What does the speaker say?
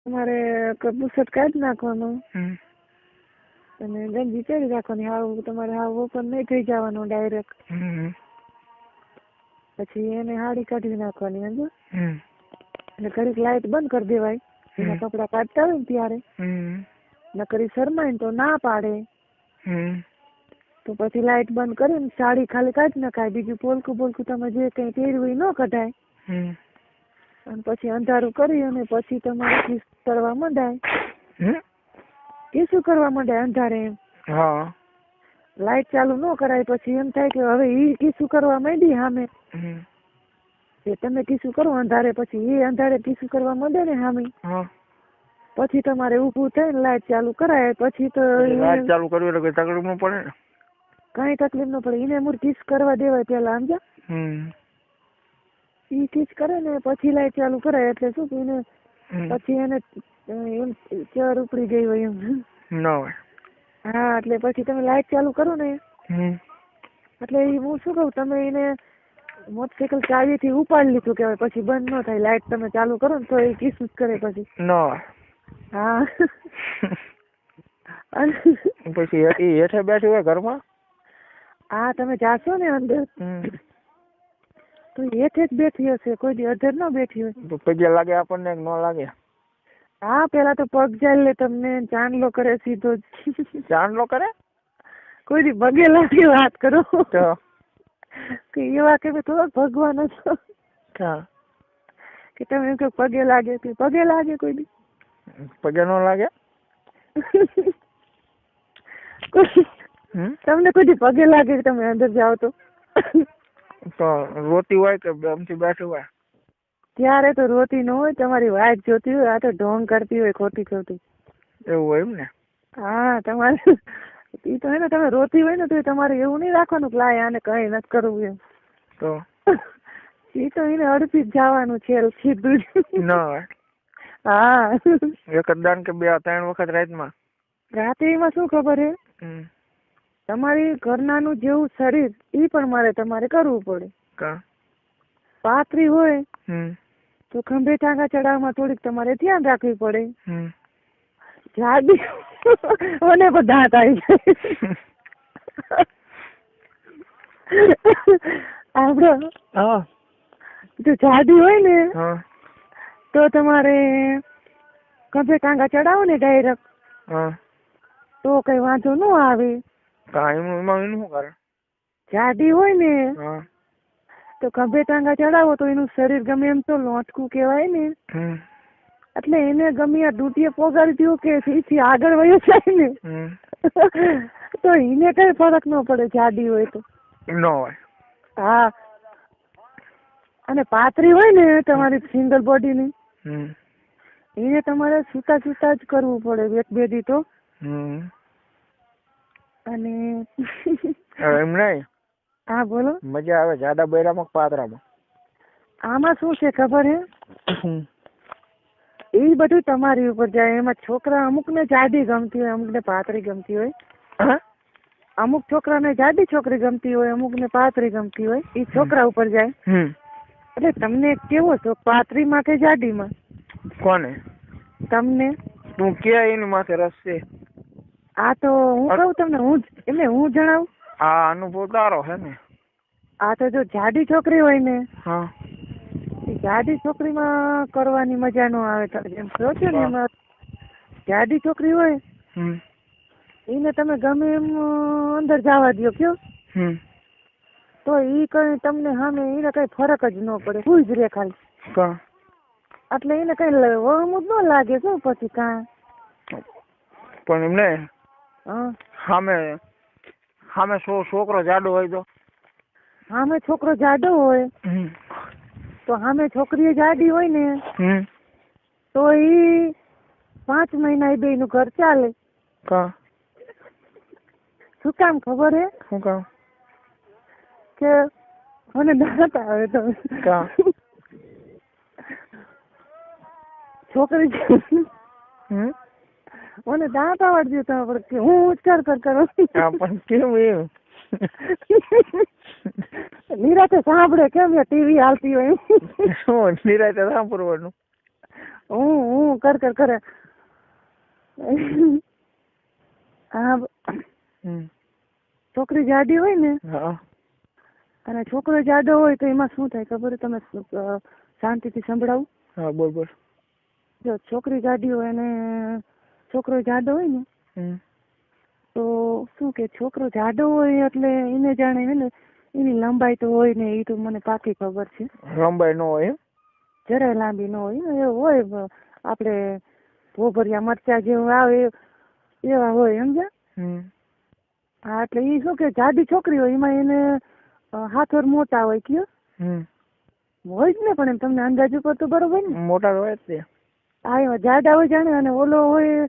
તમારે બુશર્ટ કાઢી નાખવાનું અને ગંજી પહેરી રાખવાની. હાવ તમારે હાવ ઓપન નહીં થઈ જવાનું ડાયરેક્ટ. પછી એને હાડી કાઢી નાખવાની સમજો. એટલે ઘડીક લાઈટ બંધ કરી દેવાય એના કપડા કાઢતા હોય ને ત્યારે. નકરી શરમાય તો ના પાડે તો પછી લાઈટ બંધ કરીને સાડી ખાલી કાઢી નખાય. બીજું પોલકું બોલકું તમે જે કઈ પહેર્યું એ ન કઢાય. અને પછી અંધારું કરી અને પછી તમારે કિસ કરવા માંડાય. કિસ્સું કરવા માંડાય અંધારે એમ. લાઈટ ચાલુ ન કરાય. પછી એમ થાય કે હવે ઈ કિસ્સું કરવા માંડી સામે. તમે કિસ્સું કરો અંધારે પછી એ અંધારે કિસ્સું કરવા માંડે ને સામે. પછી તમારે ઊભું થઈને લાઈટ ચાલુ કરાય. પછી તો લાઈટ ચાલુ કરવી એટલે કઈ તકલીફ ન પડે ને? કઈ તકલીફ ન પડે. એને મૂળ કિસ કરવા દેવાય પેલા સમજા. ઈ કિસ કરે ને પછી લાઈટ ચાલુ કરાય. એટલે શું એને પછી એને એમ ચર ઉપડી ગઈ હોય એમ ન હોય. હા એટલે પછી તમે લાઈટ ચાલુ કરો ને એટલે હું શું કહું તમે એને મોટરસાઇકલ ચાવી થી ઉપાડી લીધું કેવાય. પછી બંધ ન થાય. લાઈટ તમે ચાલુ કરો ને તો એ કિસ જ કરે પછી ન હોય. હા પછી હેઠે બેઠી હોય ઘરમાં. હા તમે જાશો ને અંદર તો હેઠે જ બેઠી હશે. કોઈ દી અધર ન બેઠી હોય. તો પગે લાગે આપણને ન લાગે? હા પેલા તો પગ જાય લે તમને ચાંદલો કરે સીધો જ. ચાંદલો કરે? કોઈ દી પગે લાગે વાત કરો તો કે એવા કે થોડોક ભગવાન છો કે તમે એમ કે પગે લાગે કે પગે લાગે કોઈ દી પગે ન લાગે? તમને કોઈ દી પગે લાગે કે તમે અંદર જાઓ તો રોતી હોય કે આમથી બેઠી હોય ત્યારે તો રોતી ન હોય. તમારી વાત જોતી હોય. આ તો ઢોંગ કરતી હોય ખોટી ખોટી. એવું હોય એમ ને? હા તમારે ઈ તો હે ને તમે રોતી હોય ને તો તમારે એવું નહીં રાખવાનું કે લાય આને કઈ નથી કરવું એમ. તો ઈ તો એને અડધી જ જવાનું છે સીધું ન હોય. હા એક જ દાન કે 2-3 વખત રાતમાં? રાત્રિમાં શું ખબર હે તમારી ઘરનાનું જેવું શરીર ઈ પણ મારે તમારે કરવું પડે. પાતળી હોય તો ખંભે ટાંગા ચડાવવામાં થોડીક તમારે ધ્યાન રાખવી પડે. જાડી મને પણ દાંત આવી જાય. આપડે જો જાડી હોય ને તો તમારે ખંભે ટાંગા ચડાવો ને ડાયરેક્ટ તો કઈ વાંધો ન આવે. જાડી હોય ને તો ખંભે ટાંગા ચડાવો તો એનું શરીર ગમે એમ તો લોટકું કહેવાય ને. એટલે એને ગમે આ ડૂટીએ પોગાડી દો કે એથી આગળ વયો જાય ને તો એને કઈ ફરક ન પડે જાડી હોય તો. ન હોય. હા અને પાતળી હોય ને તમારી સિંગલ બોડી ની એને તમારે સુતા સુતા જ કરવું પડે એક બે દી તો. અને એમ નહીં. હા બોલો. મજા આવે જાડા બૈરામાં પાતળામાં? આમાં શું છે ખબર હે એ બધું તમારી ઉપર જાય. એમાં છોકરા અમુક ને જાડી ગમતી હોય અમુક ને પાતળી ગમતી હોય. અમુક છોકરાને જાડી છોકરી ગમતી હોય અમુક ને પાતળી ગમતી હોય. એ છોકરા ઉપર જાય. એટલે તમને કેવો છો પાતળી માં કે જાડી માં? કોને? તમને. તું કે એની માથે રસ છે? આ તો હું કહું તમને હું જણાવું. આ અનુભવ તારો હે ને? આ તો જો જાડી છોકરી હોય ને જાડી છોકરીમાં કરવાની મજા નો આવે. જેમ કહો છો ને એમાં જાડી છોકરી હોય એને તમે ગમે એમ અંદર જવા દો કયો તો ઈ કઈ તમને સામે એને કઈ ફરક જ ન પડે. ભૂલ જ રે ખાલી. એટલે એને કઈ વહમું જ ન લાગે શું પછી કાં. પણ એમને સામે સામે છોકરો જાડો હોય તો? સામે છોકરો જાડો હોય તો સામે છોકરી જાડી હોય ને તો ઈ 5 મહિના એ બે નું ઘર ચાલે. શું કામ ખબર હે? શું કામ? કે મને દાંત આવે તો છોકરી મને દાંત આવડતી તમે કે હું ઉચ્ચાર કરું પણ કેવું એવું નિરાતે સાંભળે કેમ ટીવી હાલતી હોય. શું નિરાતે સાંભળવાનું? હું હું કર કરે. હા, છોકરી જાડી હોય ને અને છોકરો જાડો હોય તો એમાં શું થાય ખબર? તમે શાંતિથી સંભળાવું. હા, બરોબર. જો છોકરી જાડી હોય અને છોકરો જાડો હોય ને તો શું કે છોકરો જાડો હોય એટલે એને જાણે ને એની લંબાઈ તો હોય ને, એ તો મને પાકી ખબર છે. લંબાઈ ન હોય? જરાય લાંબી ન હોય ને, એવું હોય આપણે ભોભરિયા મરચા જેવું આવે એવા હોય, સમજ્યા? હા, એટલે એ શું કે જાડી છોકરી હોય એમાં એને હાથોર મોટા હોય. કયો હોય જ ને, પણ એમ તમને અંદાજ ઉપર તો બરોબર ને, મોટા હોય જ. હા, એમાં જાડા હોય જાણે, અને ઓલો હોય